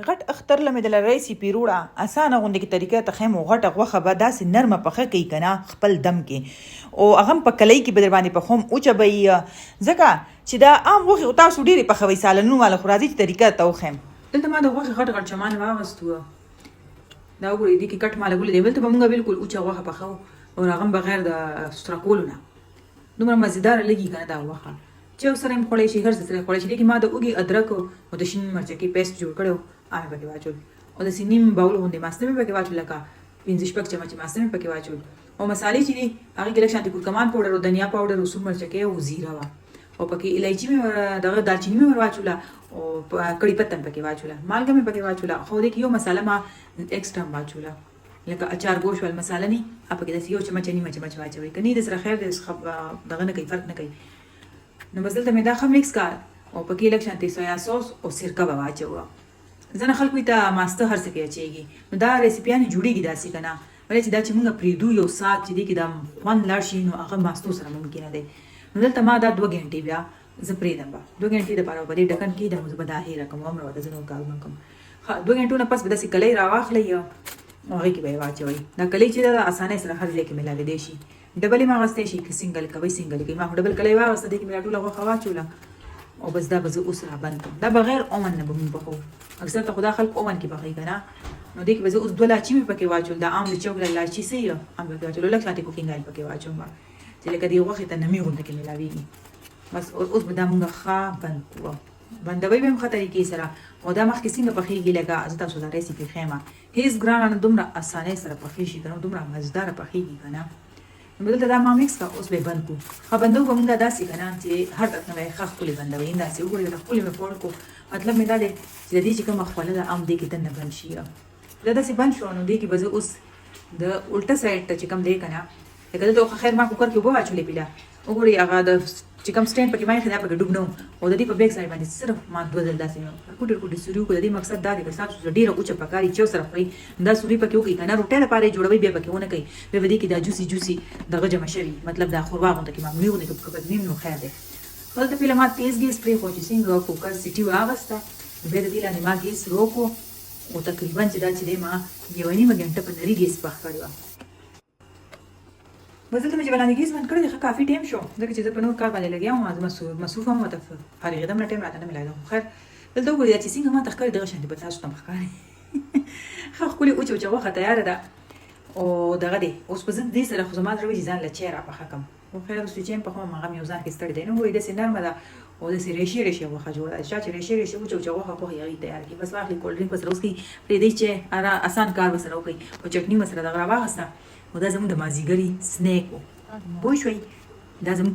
غټ اختر لمه د ریسیپی روړه اسانه غونډه کې طریقه ته خمو غټه غوخه به داسې نرمه پخه کوي کنه خپل دم کې او هغه په کلی کې بدر باندې په خوم او چبي ځکه چې دا عام غوخه او تاسو ډیره پخوي سالنو مال خرازي طریقه ته وخم دلته ما د غوخه غټ غټ چمان واغستو دا وګورئ دي کې کټ مال ګول دی ولته به مونږ بالکل او چا غوخه پخو او هغه بغیر د سترکولونه دومره مزیدار لګي کنه دا غوخه چې سره هم خولې شي هر څه سره خولې شي لیکن ما د اوګي ادرک او د شین مرچ کې پیسټ جوړ کړو آمه پکې واچول او د سینیم باول غوندې ماسته مې پکې واچول لکه 15 شپږ چمچ ماسته مې پکې واچول او مصالې چې دي هغه کې لکه شانتي کورکمان پاوډر او دنیا پاوډر او سور مرچ کې او زیره وا او پکې الایچي مې دغه دالچینی مې واچول او کړي پته پکې واچول مالګه مې پکې واچول خو دې کې یو مساله ما ایکسترا واچول لکه اچار گوش ول مساله ني اپ کې د یو چمچ ني چمچ واچوي کني د سره خیر د دغه نه کوي فرق نه کوي نو بس دلته مې دا خم مکس کړ او پکې لکه شانتي سویا سوس او سرکه به واچو ځنه خلکو ته ماسته هر څه کې اچيږي نو دا ریسیپیانه جوړیږي داسې کنه ولې چې دا چې موږ پریدو یو سات چې دې کې دا خوان لاړ شي نو هغه ماستو سره ممکن دی نو دلته ما دا 2 غنټې بیا زه پریدم 2 غنټې د پاره په دې ډکن کې د مزه بداهي رقم عمر وته زنو کار کوم 2 غنټو نه پس به داسې کلی راواخلې هغه کې به واچوي دا کلی چې دا اسانه سره هر ځای کې ملاوي دی شي ډبل ما غسته شي که سنگل کوي سنگل کې ما ډبل کلی واغسته دې کې ملا ټوله غوښه واچوله او بس دا به اوس را باندې دا بغیر اومن نه بم بخو اکثر ته خدا خلق اومن کې بخي کنه نو دې کې به اوس دوه لاچي پکې واچول دا عام چوک لاچي سي ام به واچول لکه ساتي کوکینګ آیل پکې واچوم چې لکه دې وخت ته نمی غونډه کې ملاويږي بس اوس به دا موږ ښه بندوي به خطرې کې سره او دا مخکې څنګه پخېږي لکه از تاسو دا ریسیپي خېما هیڅ ګران نه دومره اسانه سره پخې شي کنه دومره مزدار پخېږي کنه نو دلته دا ما مکس کا اوس به بند کو خو بندو به موږ داسې کنه چې هر وخت نه ښه خپل بندوي داسې وګورئ د خپل په پور کو مطلب مې دا دی چې د دې چې کوم خپل د عام دې کې تنه بند شي دا داسې بند شو نو دې کې به اوس د الټه سایډ ته چې کوم دی کنه لکه دا خیر ما کوکر کې وبو اچولې پیلا وګورئ هغه د چې کوم سټینډ پکې ما خدا پکې ډوبنو او د دې په بیک سایډ باندې صرف ما دوه ځل داسې کوټر سوري کو د دې مقصد دا دی چې تاسو ډیره اوچه پکاري چې سره خوري دا سوري پکې وکي کنه روټه لپاره جوړوي به پکې ونه کوي به ودی کې دا جوسي دغه جمع شوی مطلب دا خوروا غونډه کې معمولی ونه کې په نیم نو خیر دی ولته پیله ما تیز ګیس پرې خو چې څنګه کوکر سیټي واغسته به د دې لاندې ما ګیس روکو او تقریبا چې دا چې ما یو نیمه غنټه په نری ګیس پخ کړو بزلته مې باندې ګیس باندې کړی ښه کافي ټیم شو ځکه چې زه په نور کار باندې لګیا وم مصروف هم وته فارغ دم ټیم راته نه ملایدو خیر دلته وګورئ چې څنګه ما تخکر دغه شان دی په تاسو ته مخکاري خو خولي او چې وخت تیار ده او دغه دی اوس په ځین دې سره خو زما دروي ځان له چیرې په حکم خو خیر اوس چې په کومه مغم یو ځان کې ستړي دی نو وې د سینر مده او د ریشي وخه جوړه چې ریشي او چې وخه په یغي تیار کی بس واخلي کولډ ډرینګ پس روسي پرې دی چې اره آسان کار وسره کوي او چټنی مسره دغه واغسته او دا زموږ د مازیګری سنیک وو بوي شوي دا زموږ